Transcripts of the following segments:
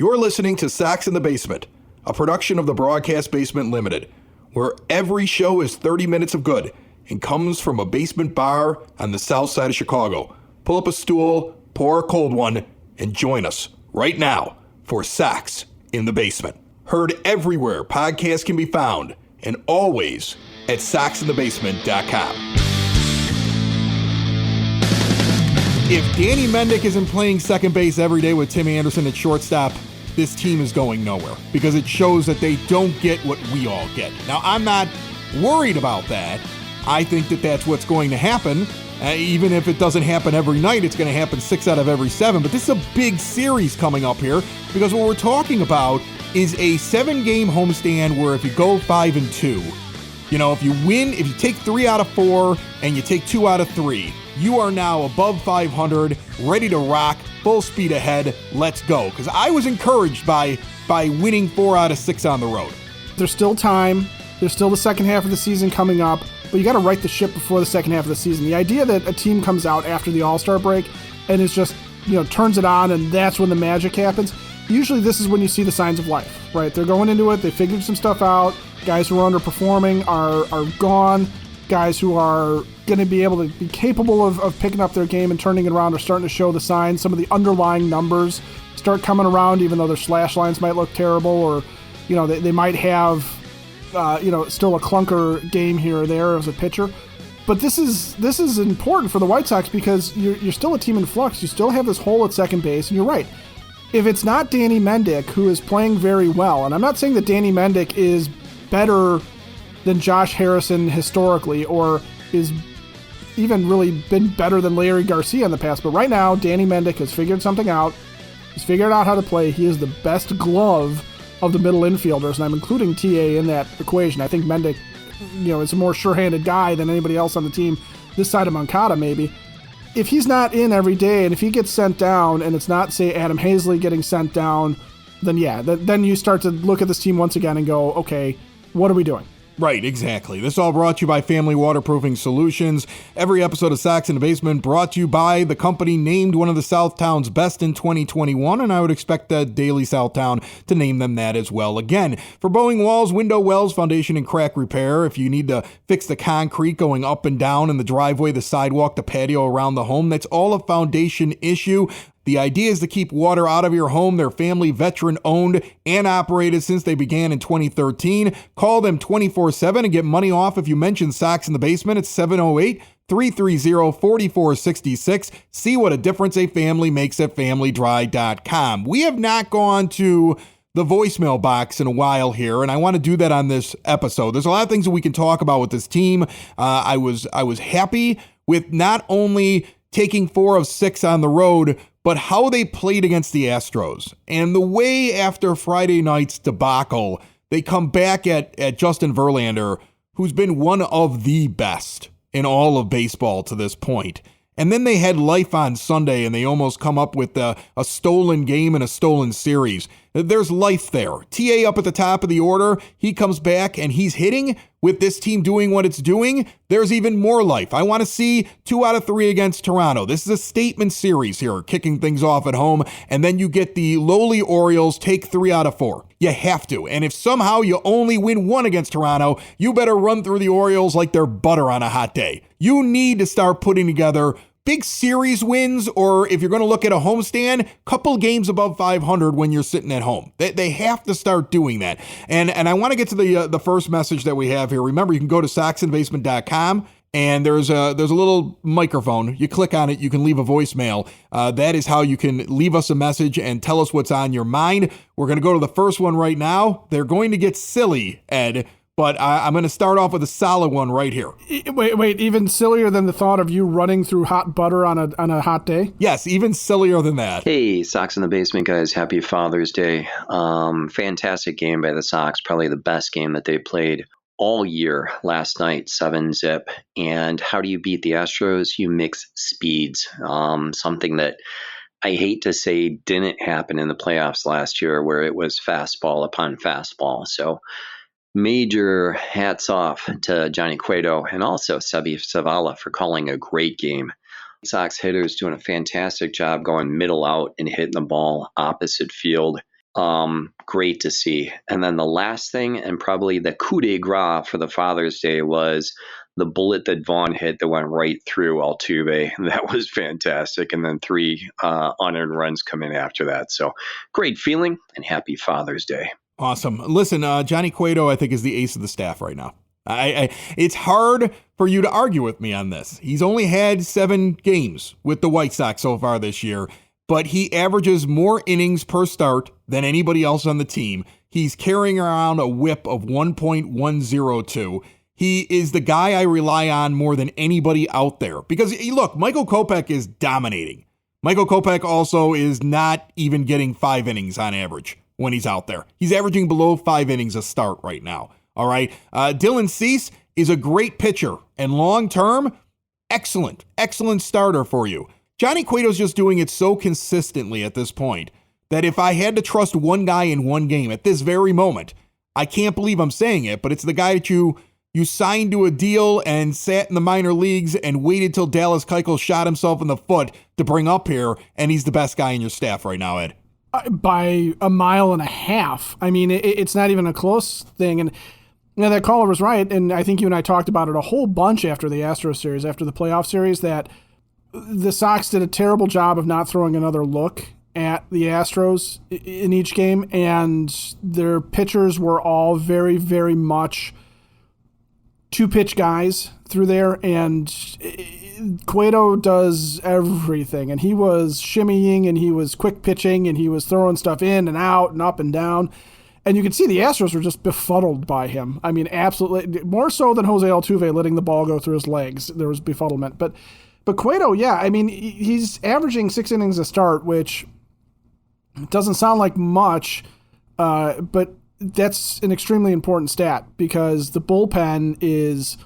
You're listening to Sox in the Basement, a production of the Broadcast Basement Limited, where every show is 30 minutes of good and comes from a basement bar on the south side of Chicago. Pull up a stool, pour a cold one, and join us right now for Sox in the Basement. Heard everywhere podcasts can be found, and always at soxinthebasement.com. If Danny Mendick isn't playing second base every day with Tim Anderson at shortstop, this team is going nowhere because it shows that they don't get what we all get. Now, I'm not worried about that. I think that that's what's going to happen. Even if it doesn't happen every night, it's going to happen 6 out of every 7. But this is a big series coming up here because what we're talking about is a 7-game homestand where if you go 5-2, if you win, if you take 3 out of 4 and you take 2 out of 3, you are now above 500, ready to rock, full speed ahead. Let's go. Because I was encouraged by winning 4 out of 6 on the road. There's still time. There's still the second half of the season coming up, but you got to right the ship before the second half of the season. The idea that a team comes out after the All-Star break and is just, turns it on and that's when the magic happens. Usually this is when you see the signs of life, right? They're going into it. They figured some stuff out. Guys who are underperforming are gone. Guys who are going to be able to be capable of picking up their game and turning it around are starting to show the signs. Some of the underlying numbers start coming around, even though their slash lines might look terrible, or they might have still a clunker game here or there as a pitcher. But this is important for the White Sox because you're still a team in flux. You still have this hole at second base, and you're right. If it's not Danny Mendick, who is playing very well, and I'm not saying that Danny Mendick is better than Josh Harrison historically, or is even really been better than Larry Garcia in the past. But right now, Danny Mendick has figured something out. He's figured out how to play. He is the best glove of the middle infielders, and I'm including TA in that equation. I think Mendick, is a more sure-handed guy than anybody else on the team this side of Moncada, maybe. If he's not in every day, and if he gets sent down, and it's not, say, Adam Hazley getting sent down, then then you start to look at this team once again and go, okay, what are we doing? Right, exactly. This all brought to you by Family Waterproofing Solutions. Every episode of Sox in the Basement brought to you by the company named one of the Southtown's best in 2021, and I would expect that Daily Southtown to name them that as well again. For bowing walls, window wells, foundation and crack repair, if you need to fix the concrete going up and down in the driveway, the sidewalk, the patio around the home, that's all a foundation issue. The idea is to keep water out of your home. They're family veteran owned and operated since they began in 2013. Call them 24/7 and get money off if you mention Sox in the Basement. It's 708-330-4466. See what a difference a family makes at familydry.com. We have not gone to the voicemail box in a while here, and I want to do that on this episode. There's a lot of things that we can talk about with this team. I was happy with not only taking 4 of 6 on the road, but how they played against the Astros. And the way after Friday night's debacle, they come back at Justin Verlander, who's been one of the best in all of baseball to this point. And then they had life on Sunday, and they almost come up with a stolen game and a stolen series. There's life there. TA up at the top of the order. He comes back, and he's hitting with this team doing what it's doing. There's even more life. I want to see 2 out of 3 against Toronto. This is a statement series here, kicking things off at home. And then you get the lowly Orioles take 3 out of 4. You have to. And if somehow you only win 1 against Toronto, you better run through the Orioles like they're butter on a hot day. You need to start putting together big series wins, or if you're going to look at a homestand, couple games above 500 when you're sitting at home. They have to start doing that. And I want to get to the first message that we have here. Remember, you can go to soxinthebasement.com, and there's a little microphone. You click on it, you can leave a voicemail. That is how you can leave us a message and tell us what's on your mind. We're going to go to the first one right now. They're going to get silly, Ed, but I'm going to start off with a solid one right here. Wait, even sillier than the thought of you running through hot butter on a hot day? Yes, even sillier than that. Hey, Sox in the Basement guys, happy Father's Day. Fantastic game by the Sox, probably the best game that they played all year last night, 7-zip. And how do you beat the Astros? You mix speeds, something that I hate to say didn't happen in the playoffs last year where it was fastball upon fastball. So major hats off to Johnny Cueto and also Sebi Zavala for calling a great game. Sox hitters doing a fantastic job going middle out and hitting the ball opposite field. Great to see. And then the last thing, and probably the coup de grace for the Father's Day, was the bullet that Vaughn hit that went right through Altuve. That was fantastic. And then 3 unearned runs come in after that. So great feeling, and happy Father's Day. Awesome. Listen, Johnny Cueto, I think, is the ace of the staff right now. It's hard for you to argue with me on this. He's only had 7 games with the White Sox so far this year, but he averages more innings per start than anybody else on the team. He's carrying around a whip of 1.102. He is the guy I rely on more than anybody out there. Because, look, Michael Kopech is dominating. Michael Kopech also is not even getting 5 innings on average when he's out there. He's averaging below 5 innings a start right now. All right. Dylan Cease is a great pitcher and long-term, excellent starter for you. Johnny Cueto's just doing it so consistently at this point that if I had to trust one guy in one game at this very moment, I can't believe I'm saying it, but it's the guy that you signed to a deal and sat in the minor leagues and waited till Dallas Keuchel shot himself in the foot to bring up here, and he's the best guy in your staff right now, Ed. By a mile and a half. I mean, it's not even a close thing. And that caller was right, and I think you and I talked about it a whole bunch after the Astros series, after the playoff series, that the Sox did a terrible job of not throwing another look at the Astros in each game, and their pitchers were all very, very much two-pitch guys through there, and Cueto does everything, and he was shimmying, and he was quick pitching, and he was throwing stuff in and out and up and down, and you could see the Astros were just befuddled by him. I mean, absolutely, more so than Jose Altuve letting the ball go through his legs. There was befuddlement, but Cueto, yeah, I mean, he's averaging 6 innings a start, which doesn't sound like much, but that's an extremely important stat because the bullpen is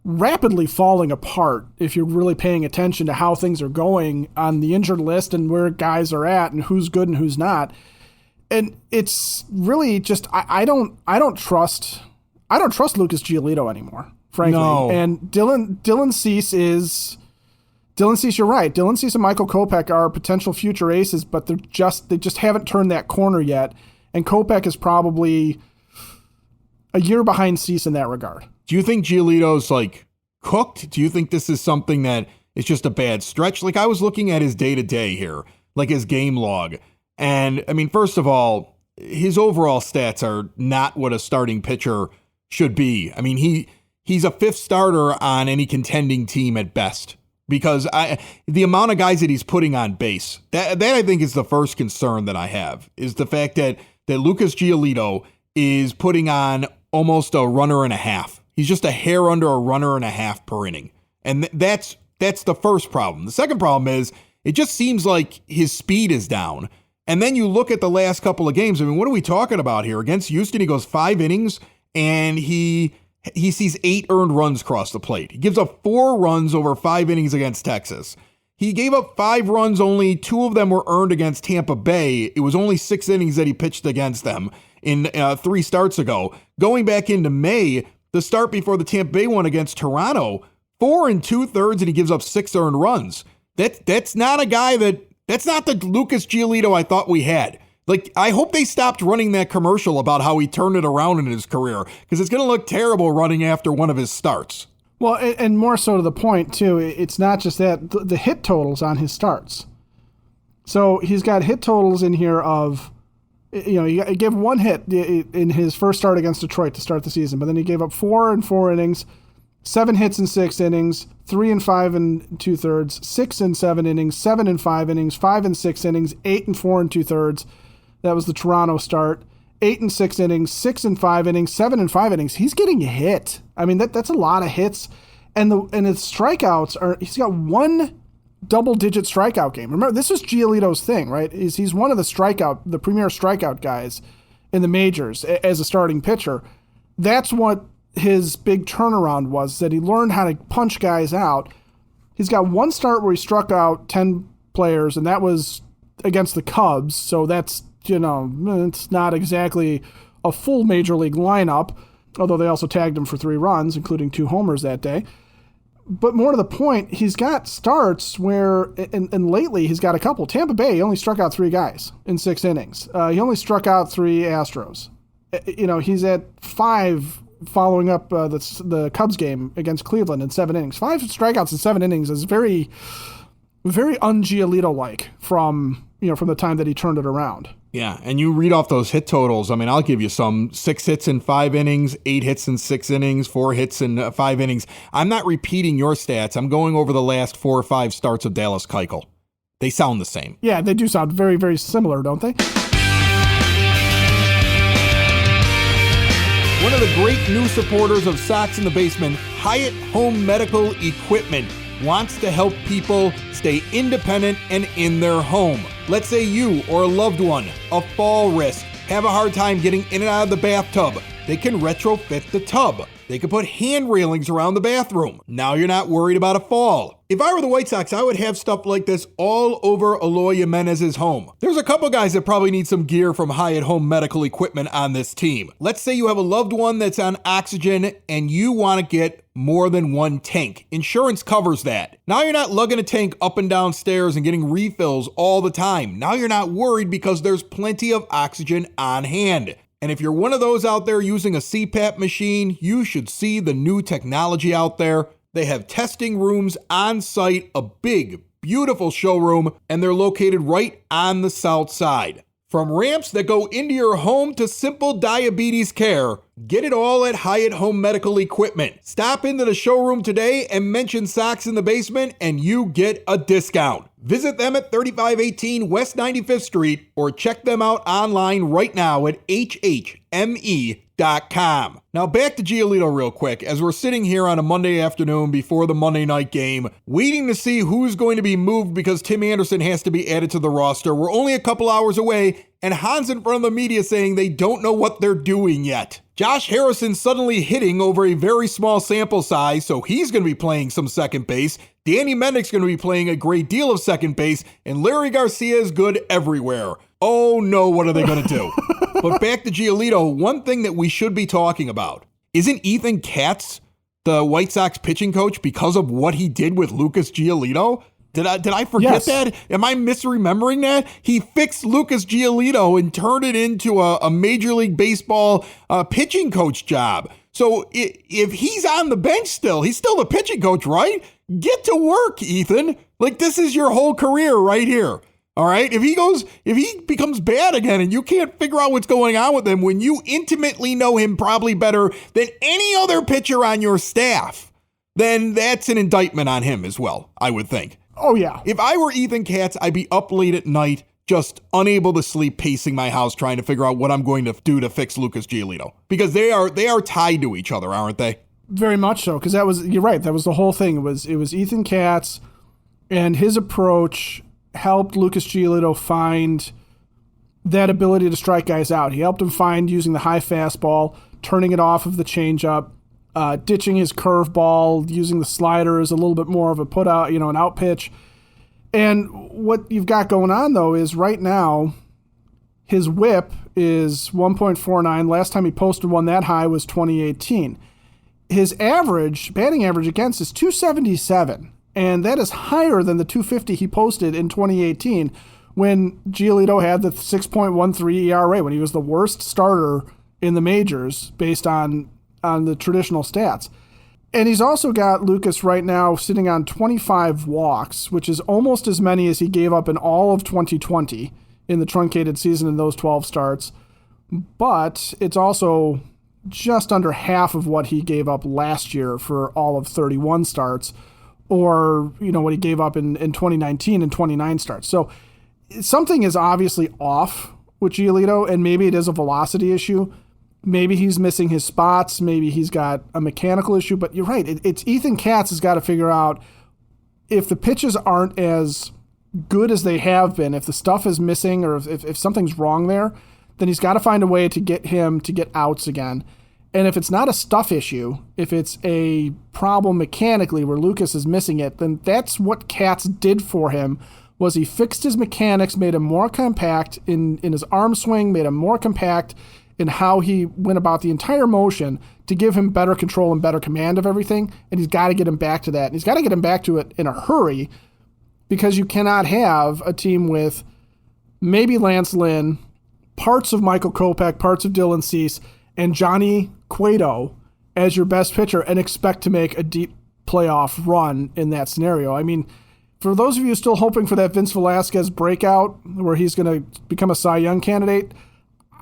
rapidly falling apart if you're really paying attention to how things are going on the injured list and where guys are at and who's good and who's not. And it's really just I don't trust Lucas Giolito anymore, frankly. No. And Dylan Cease, you're right. Dylan Cease and Michael Kopech are potential future aces, but they just haven't turned that corner yet. And Kopech is probably a year behind Cease in that regard. Do you think Giolito's like cooked? Do you think this is something that is just a bad stretch? Like I was looking at his day-to-day here, like his game log. And I mean, first of all, his overall stats are not what a starting pitcher should be. I mean, he's a 5th starter on any contending team at best. Because the amount of guys that he's putting on base, that I think is the first concern that I have, is the fact that Lucas Giolito is putting on almost a runner and a half. He's just a hair under a runner and a half per inning. And that's the first problem. The second problem is it just seems like his speed is down. And then you look at the last couple of games. I mean, what are we talking about here? Against Houston, he goes 5 innings and he sees 8 earned runs cross the plate. He gives up 4 runs over 5 innings against Texas. He gave up 5 runs, only 2 of them were earned against Tampa Bay. It was only 6 innings that he pitched against them in 3 starts ago. Going back into May, the start before the Tampa Bay one against Toronto, 4 2/3, and he gives up 6 earned runs. That's not a guy that's not the Lucas Giolito I thought we had. Like, I hope they stopped running that commercial about how he turned it around in his career, because it's going to look terrible running after one of his starts. Well, and more so to the point, too, it's not just that, the hit totals on his starts. So he's got hit totals in here of, he gave 1 hit in his first start against Detroit to start the season, but then he gave up 4 in 4 innings, 7 hits in 6 innings, 3 in 5 2/3, 6 in 7 innings, 7 in 5 innings, 5 in 6 innings, 8 in 4 2/3. That was the Toronto start. 8 in 6 innings, 6 in 5 innings, 7 in 5 innings. He's getting hit. I mean, that's a lot of hits. And his strikeouts he's got 1 double-digit strikeout game. Remember, this is Giolito's thing, right? He's one of the premier strikeout guys in the majors as a starting pitcher. That's what his big turnaround was, that he learned how to punch guys out. He's got 1 start where he struck out 10 players, and that was against the Cubs. So that's, it's not exactly a full major league lineup, although they also tagged him for 3 runs, including 2 homers that day. But more to the point, he's got starts where, and lately he's got a couple. Tampa Bay, he only struck out 3 guys in 6 innings. He only struck out 3 Astros. He's at 5 following up the Cubs game against Cleveland in 7 innings. 5 strikeouts in 7 innings is very, very un-Giolito-like from the time that he turned it around. Yeah, and you read off those hit totals. I mean, I'll give you some 6 hits in 5 innings, 8 hits in 6 innings, 4 hits in 5 innings. I'm not repeating your stats. I'm going over the last 4 or 5 starts of Dallas Keuchel. They sound the same. Yeah, they do sound very, very similar, don't they? One of the great new supporters of Sox in the Basement, Hyatt Home Medical Equipment, wants to help people stay independent and in their home. Let's say you or a loved one, a fall risk, have a hard time getting in and out of the bathtub. They can retrofit the tub. They can put hand railings around the bathroom. Now you're not worried about a fall. If I were the White Sox, I would have stuff like this all over Eloy Jimenez's home. There's a couple guys that probably need some gear from Hyatt Home Medical Equipment on this team. Let's say you have a loved one that's on oxygen and you want to get more than 1 tank. Insurance covers that. Now you're not lugging a tank up and down stairs and getting refills all the time. Now you're not worried because there's plenty of oxygen on hand. And if you're one of those out there using a CPAP machine, you should see the new technology out there. They have testing rooms on site, a big, beautiful showroom, and they're located right on the south side. From ramps that go into your home to simple diabetes care, get it all at Hyatt Home Medical Equipment. Stop into the showroom today and mention Sox in the Basement and you get a discount. Visit them at 3518 West 95th Street or check them out online right now at hhme.com. Now back to Giolito real quick, as we're sitting here on a Monday afternoon before the Monday night game, waiting to see who's going to be moved because Tim Anderson has to be added to the roster. We're only a couple hours away, and Hans in front of the media saying they don't know what they're doing yet. Josh Harrison suddenly hitting over a very small sample size, so he's going to be playing some second base. Danny Mendick's going to be playing a great deal of second base, and Larry Garcia is good everywhere. Oh no, what are they going to do? But back to Giolito, one thing that we should be talking about. Isn't Ethan Katz the White Sox pitching coach because of what he did with Lucas Giolito? Did I forget that? Am I misremembering that? He fixed Lucas Giolito and turned it into a Major League Baseball pitching coach job. So if he's on the bench still, he's still the pitching coach, right? Get to work, Ethan. Like, this is your whole career right here. All right. If he becomes bad again and you can't figure out what's going on with him when you intimately know him probably better than any other pitcher on your staff, then that's an indictment on him as well, I would think. Oh, yeah. If I were Ethan Katz, I'd be up late at night, just unable to sleep, pacing my house, trying to figure out what I'm going to do to fix Lucas Giolito. Because they are tied to each other, aren't they? Very much so, because you're right, that was the whole thing. It was Ethan Katz, and his approach helped Lucas Giolito find that ability to strike guys out. He helped him find using the high fastball, turning it off of the changeup, ditching his curveball, using the slider as a little bit more of a put out, an out pitch. And what you've got going on, though, is right now his whip is 1.49. Last time he posted one that high was 2018. His batting average against is 277, and that is higher than the 250 he posted in 2018 when Giolito had the 6.13 ERA, when he was the worst starter in the majors based on the traditional stats. And he's also got Lucas right now sitting on 25 walks, which is almost as many as he gave up in all of 2020 in the truncated season in those 12 starts. But it's also just under half of what he gave up last year for all of 31 starts, or what he gave up in 2019 and 29 starts. So something is obviously off with Giolito, and maybe it is a velocity issue. Maybe he's missing his spots. Maybe he's got a mechanical issue. But you're right. It's Ethan Katz has got to figure out if the pitches aren't as good as they have been, if the stuff is missing, or if something's wrong there, then he's got to find a way to get him to get outs again. And if it's not a stuff issue, if it's a problem mechanically where Lucas is missing it, then that's what Katz did for him, was he fixed his mechanics, made him more compact in his arm swing, made him more compact in how he went about the entire motion to give him better control and better command of everything, and he's got to get him back to that. And he's got to get him back to it in a hurry, because you cannot have a team with maybe Lance Lynn, parts of Michael Kopech, parts of Dylan Cease, and Johnny Cueto as your best pitcher and expect to make a deep playoff run in that scenario. I mean, for those of you still hoping for that Vince Velasquez breakout where he's going to become a Cy Young candidate,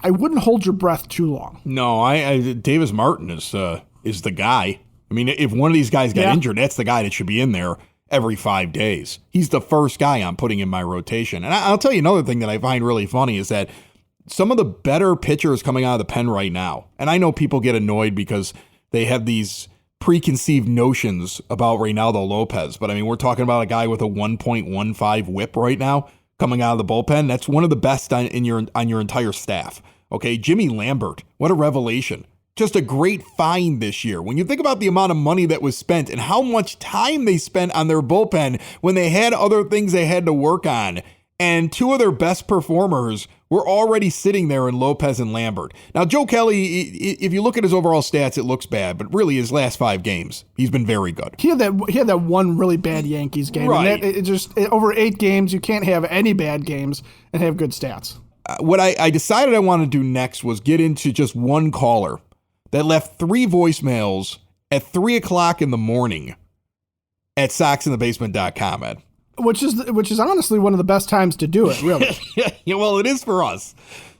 I wouldn't hold your breath too long. No, Davis Martin is the guy. I mean, if one of these guys got injured, that's the guy that should be in there every 5 days. He's the first guy I'm putting in my rotation. And I'll tell you another thing that I find really funny is that some of the better pitchers coming out of the pen right now, and I know people get annoyed because they have these preconceived notions about Reynaldo Lopez, but I mean, we're talking about a guy with a 1.15 whip right now coming out of the bullpen. That's one of the best on your entire staff. Okay, Jimmy Lambert, what a revelation. Just a great find this year. When you think about the amount of money that was spent and how much time they spent on their bullpen when they had other things they had to work on, and two of their best performers were already sitting there in Lopez and Lambert. Now, Joe Kelly, if you look at his overall stats, it looks bad, but really his last 5 games, he's been very good. He had that one really bad Yankees game. Right. And over 8 games, you can't have any bad games and have good stats. What I decided I wanted to do next was get into just one caller that left 3 voicemails at 3 o'clock in the morning at soxinthebasement.com, Ed. Which is honestly one of the best times to do it, really. Yeah, well, it is for us.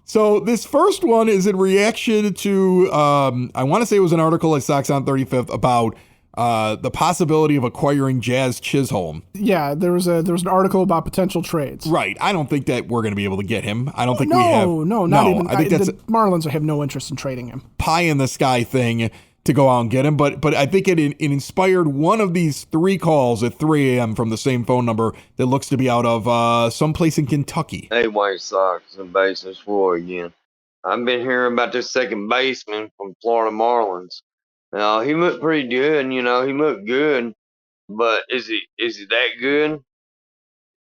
So this first one is in reaction to, I want to say it was an article at Sox on 35th about the possibility of acquiring Jazz Chisholm. Yeah, there was an article about potential trades. Right. I don't think that we're going to be able to get him. I don't think we have. No, not even. I think that's the Marlins have no interest in trading him. Pie in the sky thing to go out and get him. But I think it inspired one of these 3 calls at 3 a.m. from the same phone number that looks to be out of someplace in Kentucky. Hey, White Sox and Baseless Roy again. I've been hearing about this second baseman from Florida Marlins. Now, he looked pretty good, and, he looked good, but is he that good?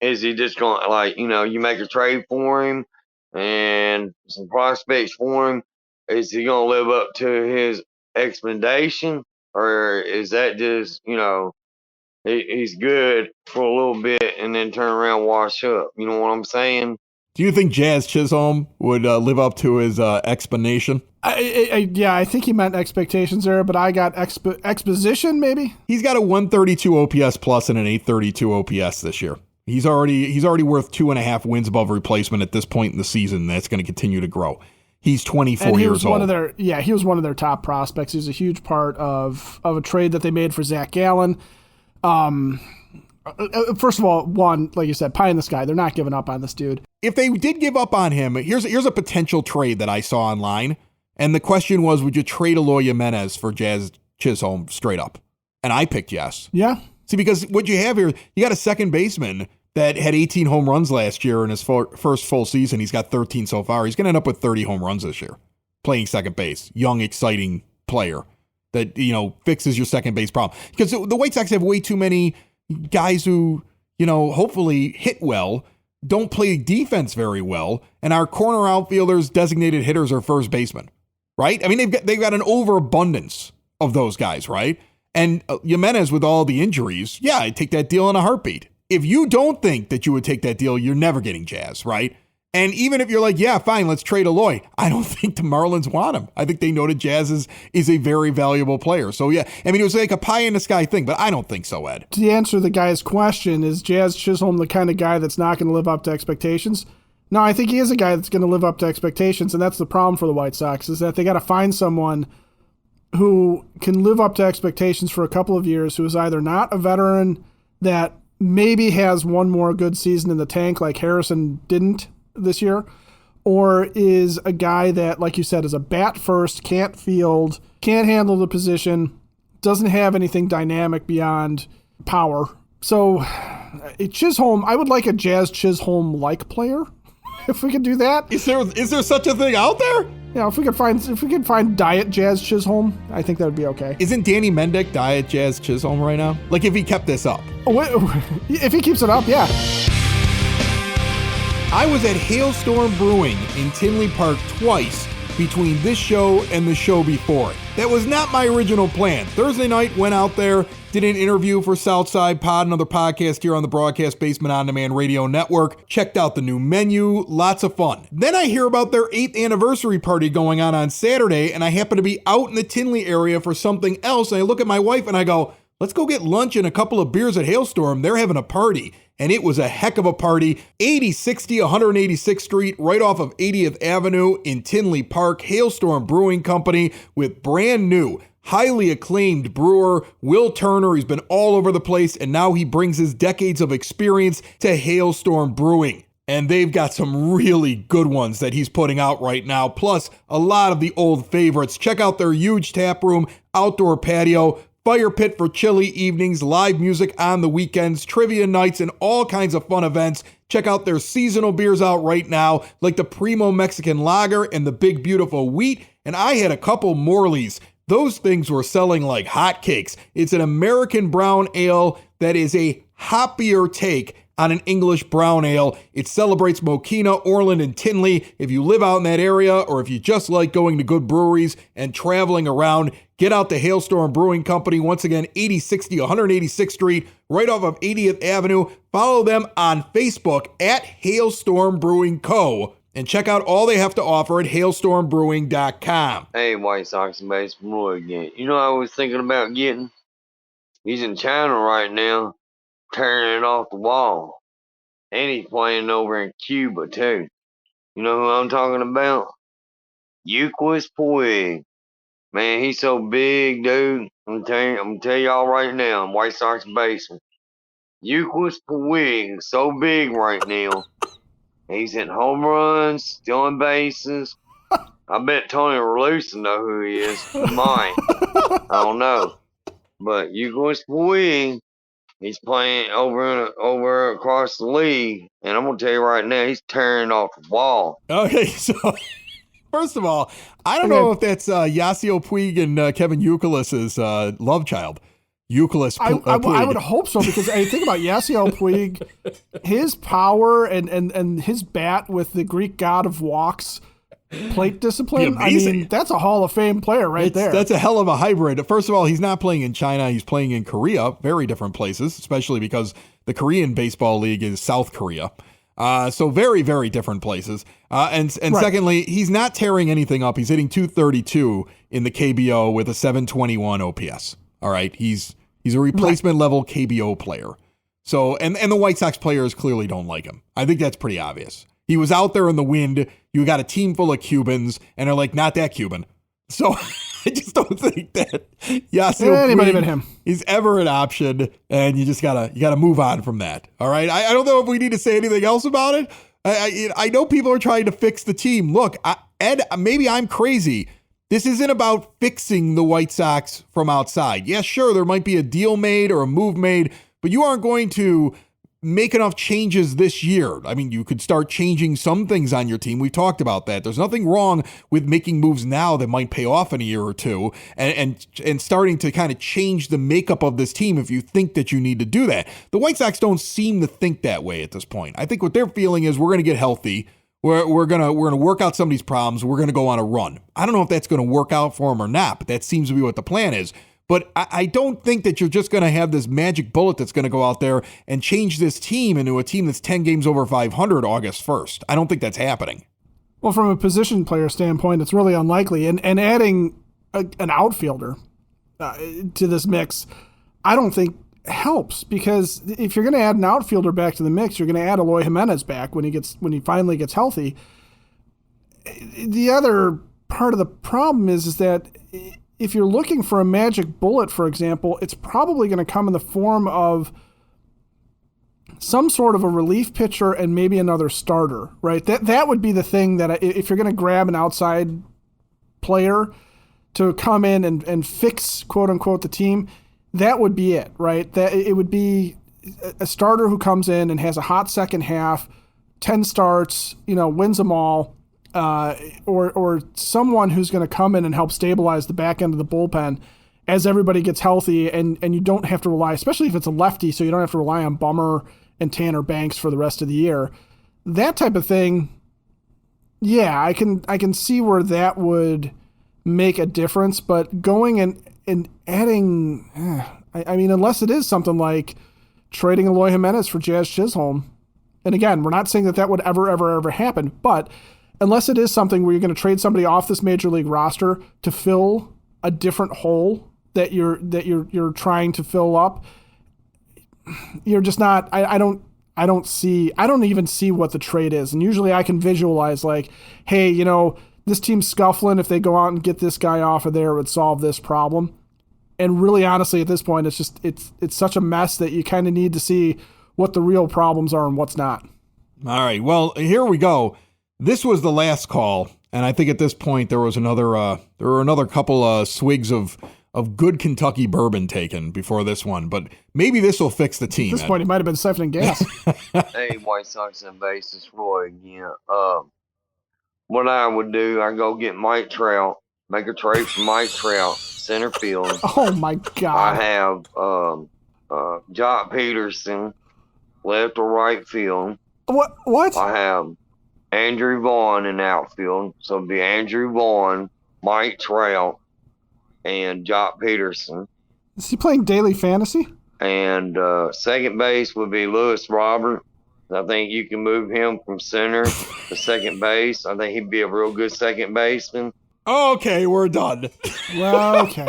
Is he just going to, you make a trade for him and some prospects for him? Is he going to live up to his expectation, or is that just, he's good for a little bit and then turn around and wash up? You know what I'm saying? Do you think Jazz Chisholm would live up to his explanation? I think he meant expectations there, but I got exposition maybe. He's got a 132 OPS plus and an 832 OPS this year. He's already worth 2.5 wins above replacement at this point in the season. That's going to continue to grow. He's 24 years old. He was one of their top prospects. He was a huge part of a trade that they made for Zach Gallen. First of all, like you said, pie in the sky. They're not giving up on this dude. If they did give up on him, here's a potential trade that I saw online. And the question was, would you trade Eloy Jimenez for Jazz Chisholm straight up? And I picked yes. Yeah. See, because what you have here, you got a second baseman that had 18 home runs last year in his first full season. He's got 13 so far. He's going to end up with 30 home runs this year, playing second base. Young, exciting player that, fixes your second base problem. Because the White Sox have way too many guys who, hopefully hit well, don't play defense very well, and our corner outfielders, designated hitters, are first basemen, right? I mean, they've got an overabundance of those guys, right? And Jimenez, with all the injuries, yeah, I'd take that deal in a heartbeat. If you don't think that you would take that deal, you're never getting Jazz, right? And even if you're like, yeah, fine, let's trade Eloy, I don't think the Marlins want him. I think they know that Jazz is a very valuable player. So, yeah, I mean, it was like a pie-in-the-sky thing, but I don't think so, Ed. To answer the guy's question, is Jazz Chisholm the kind of guy that's not going to live up to expectations? No, I think he is a guy that's going to live up to expectations, and that's the problem for the White Sox, is that they got to find someone who can live up to expectations for a couple of years, who is either not a veteran that maybe has one more good season in the tank like Harrison didn't this year, or is a guy that, like you said, is a bat first, can't field, can't handle the position, doesn't have anything dynamic beyond power. So Chisholm, I would like a Jazz Chisholm-like player, if we could do that. Is there such a thing out there? Yeah, if we could find Diet Jazz Chisholm, I think that would be okay. Isn't Danny Mendick Diet Jazz Chisholm right now? Like, if he kept this up. If he keeps it up, yeah. I was at Hailstorm Brewing in Tinley Park twice between this show and the show before it. That was not my original plan. Thursday night, went out there, did an interview for Southside Pod, another podcast here on the Broadcast Basement On Demand Radio Network. Checked out the new menu, lots of fun. Then I hear about their 8th anniversary party going on Saturday, and I happen to be out in the Tinley area for something else, and I look at my wife and I go, let's go get lunch and a couple of beers at Hailstorm. They're having a party. And it was a heck of a party. 8060 186th Street, right off of 80th Avenue in Tinley Park. Hailstorm Brewing Company with brand new, highly acclaimed brewer Will Turner. He's been all over the place, and now he brings his decades of experience to Hailstorm Brewing. And they've got some really good ones that he's putting out right now, plus a lot of the old favorites. Check out their huge tap room, outdoor patio, fire pit for chilly evenings, live music on the weekends, trivia nights, and all kinds of fun events. Check out their seasonal beers out right now, like the Primo Mexican Lager and the Big Beautiful Wheat. And I had a couple Morleys. Those things were selling like hotcakes. It's an American brown ale that is a hoppier take on an English brown ale. It celebrates Mokina, Orland, and Tinley. If you live out in that area, or if you just like going to good breweries and traveling around, get out to Hailstorm Brewing Company. Once again, 8060 186th Street, right off of 80th Avenue. Follow them on Facebook at Hailstorm Brewing Co. And check out all they have to offer at hailstormbrewing.com. Hey, White Sox and baseball again. You know what I was thinking about getting? He's in China right now, tearing it off the wall. And he's playing over in Cuba, too. You know who I'm talking about? Lucas Giolito. Man, he's so big, dude. I'm gonna tell y'all right now, in White Sox basement. Lucas Giolito is so big right now. He's hitting home runs, stealing bases. I bet Tony Release will know who he is. He might. I don't know. But Lucas Giolito, he's playing over across the league, and I'm gonna tell you right now, he's tearing off the wall. Okay, so first of all, I don't know if that's Yasiel Puig and Kevin Youkilis's love child. Youkilis Puig. I would hope so, because I think about Yasiel Puig, his power and his bat with the Greek god of walks, plate discipline. I mean, that's a Hall of Fame player there. That's a hell of a hybrid. First of all, he's not playing in China. He's playing in Korea, very different places, especially because the Korean Baseball League is South Korea. So very, very different places. And right. Secondly, he's not tearing anything up. He's hitting 232 in the KBO with a 721 OPS. All right. He's a replacement level KBO player. So, and the White Sox players clearly don't like him. I think that's pretty obvious. He was out there in the wind. You got a team full of Cubans, and they're like, not that Cuban. So I just don't think that Yasiel anybody but him. He's ever an option, and you gotta move on from that. All right. I don't know if we need to say anything else about it. I know people are trying to fix the team. Look, Ed, maybe I'm crazy. This isn't about fixing the White Sox from outside. Yeah, sure, there might be a deal made or a move made, but you aren't going to make enough changes this year. I mean, you could start changing some things on your team. We've talked about that. There's nothing wrong with making moves now that might pay off in a year or two and starting to kind of change the makeup of this team if you think that you need to do that. The White Sox don't seem to think that way at this point. I think what they're feeling is we're going to get healthy. We're gonna work out some of these problems. We're gonna go on a run. I don't know if that's gonna work out for them or not, but that seems to be what the plan is. But I don't think that you're just gonna have this magic bullet that's gonna go out there and change this team into a team that's 10 games over 500 August 1st. I don't think that's happening. Well, from a position player standpoint, it's really unlikely. And adding an outfielder to this mix, I don't think helps, because if you're going to add an outfielder back to the mix, you're going to add Eloy Jimenez back when he finally gets healthy. The other part of the problem is that if you're looking for a magic bullet, for example, it's probably going to come in the form of some sort of a relief pitcher and maybe another starter, right? That would be the thing that if you're going to grab an outside player to come in and fix, quote unquote, the team, that would be it, right? That it would be a starter who comes in and has a hot second half, 10 starts, wins them all, or someone who's going to come in and help stabilize the back end of the bullpen as everybody gets healthy, and you don't have to rely, especially if it's a lefty, so you don't have to rely on Bummer and Tanner Banks for the rest of the year. That type of thing Yeah, I can see where that would make a difference, but going and adding, I mean, unless it is something like trading Eloy Jimenez for Jazz Chisholm, and again, we're not saying that would ever happen, but unless it is something where you're going to trade somebody off this major league roster to fill a different hole that you're trying to fill up, you're just not. I don't even see what the trade is. And usually I can visualize like, hey, this team's scuffling. If they go out and get this guy off of there, it would solve this problem. And really, honestly, at this point, it's such a mess that you kind of need to see what the real problems are and what's not. All right. Well, here we go. This was the last call. And I think at this point there were another couple swigs of good Kentucky bourbon taken before this one, but maybe this will fix the team. At this point, he might have been siphoning gas. Hey, White Sox and basis, Roy again. What I would do, I go get Mike Trout, make a trade for Mike Trout, center field. Oh my God! I have Jock Peterson, left or right field. What? I have Andrew Vaughn in outfield, so it'd be Andrew Vaughn, Mike Trout, and Jock Peterson. Is he playing daily fantasy? And second base would be Lewis Robert. I think you can move him from center to second base. I think he'd be a real good second baseman. Okay, we're done. Well, okay.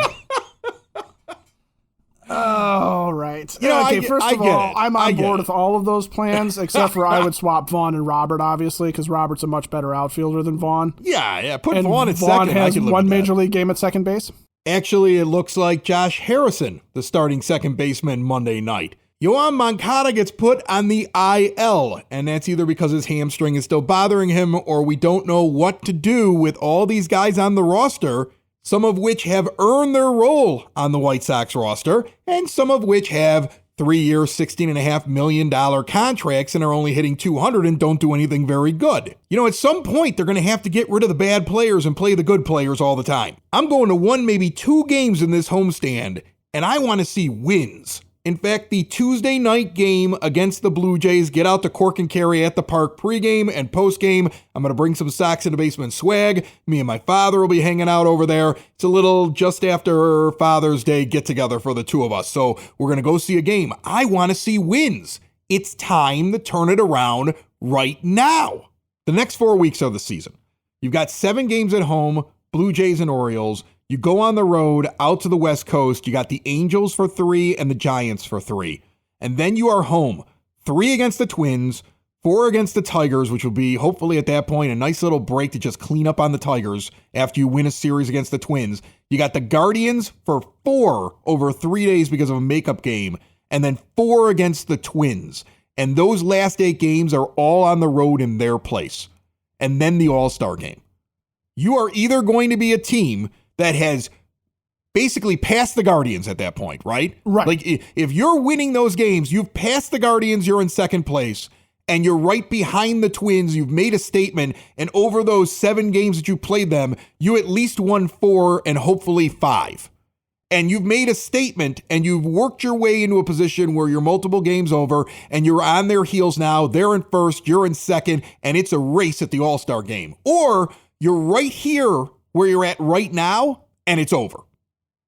All right. First of all, I'm on board with all of those plans, except for I would swap Vaughn and Robert, obviously, because Robert's a much better outfielder than Vaughn. Yeah. Put Vaughn at Vaughn second. has one major league game at second base. Actually, it looks like Josh Harrison, the starting second baseman Monday night. Yoan Moncada gets put on the IL, and that's either because his hamstring is still bothering him or we don't know what to do with all these guys on the roster, some of which have earned their role on the White Sox roster, and some of which have 3-year, $16.5 million contracts and are only hitting 200 and don't do anything very good. At some point, they're going to have to get rid of the bad players and play the good players all the time. I'm going to 1, maybe 2 games in this homestand, and I want to see wins. In fact, the Tuesday night game against the Blue Jays, get out to Cork and Carry at the Park pregame and postgame. I'm going to bring some Sox in the Basement swag. Me and my father will be hanging out over there. It's a little just after Father's Day get together for the two of us. So we're going to go see a game. I want to see wins. It's time to turn it around right now. The next 4 weeks of the season. You've got 7 games at home, Blue Jays and Orioles. You go on the road out to the West Coast. You got the Angels for 3 and the Giants for 3. And then you are home. 3 against the Twins, 4 against the Tigers, which will be hopefully at that point a nice little break to just clean up on the Tigers after you win a series against the Twins. You got the Guardians for 4 over 3 days because of a makeup game. And then 4 against the Twins. And those last 8 games are all on the road in their place. And then the All-Star game. You are either going to be a team that has basically passed the Guardians at that point, right? Right. Like if you're winning those games, you've passed the Guardians, you're in second place, and you're right behind the Twins. You've made a statement, and over those 7 games that you played them, you at least won 4 and hopefully 5. And you've made a statement, and you've worked your way into a position where you're multiple games over, and you're on their heels now. They're in first, you're in second, and it's a race at the All-Star game. Or you're right here where you're at right now, and it's over.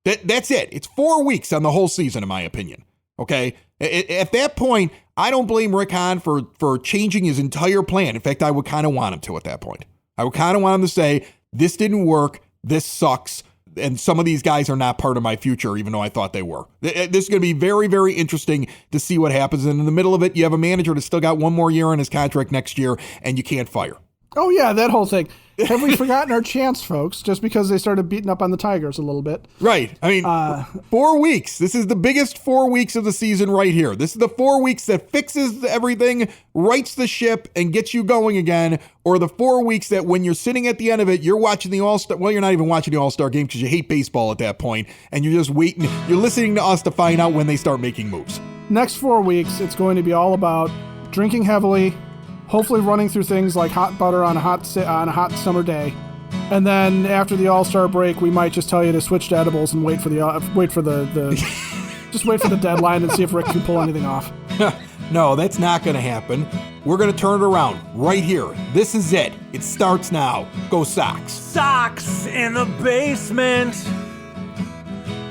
That's it. It's 4 weeks on the whole season, in my opinion. Okay? At that point, I don't blame Rick Hahn for changing his entire plan. In fact, I would kind of want him to at that point. I would kind of want him to say, this didn't work, this sucks, and some of these guys are not part of my future, even though I thought they were. This is going to be very, very interesting to see what happens. And in the middle of it, you have a manager that's still got 1 more year on his contract next year, and you can't fire. Oh, yeah, that whole thing. Have we forgotten our chance, folks, just because they started beating up on the Tigers a little bit? Right. I mean, 4 weeks. This is the biggest 4 weeks of the season right here. This is the 4 weeks that fixes everything, rights the ship, and gets you going again. Or the 4 weeks that when you're sitting at the end of it, you're watching the All-Star. Well, you're not even watching the All-Star game because you hate baseball at that point, and you're just waiting. You're listening to us to find out when they start making moves. Next 4 weeks, it's going to be all about drinking heavily, hopefully running through things like hot butter on a hot summer day. And then after the All-Star break, we might just tell you to switch to edibles and wait for the just wait for the deadline and see if Rick can pull anything off. No, that's not going to happen. We're going to turn it around right here. This is it. It starts now. Go Sox. Sox in the basement.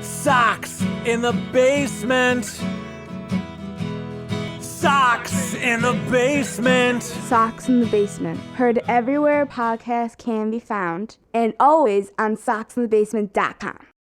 Sox in the basement. Sox in the basement. Sox in the Basement. Heard everywhere podcasts can be found, and always on soxinthebasement.com.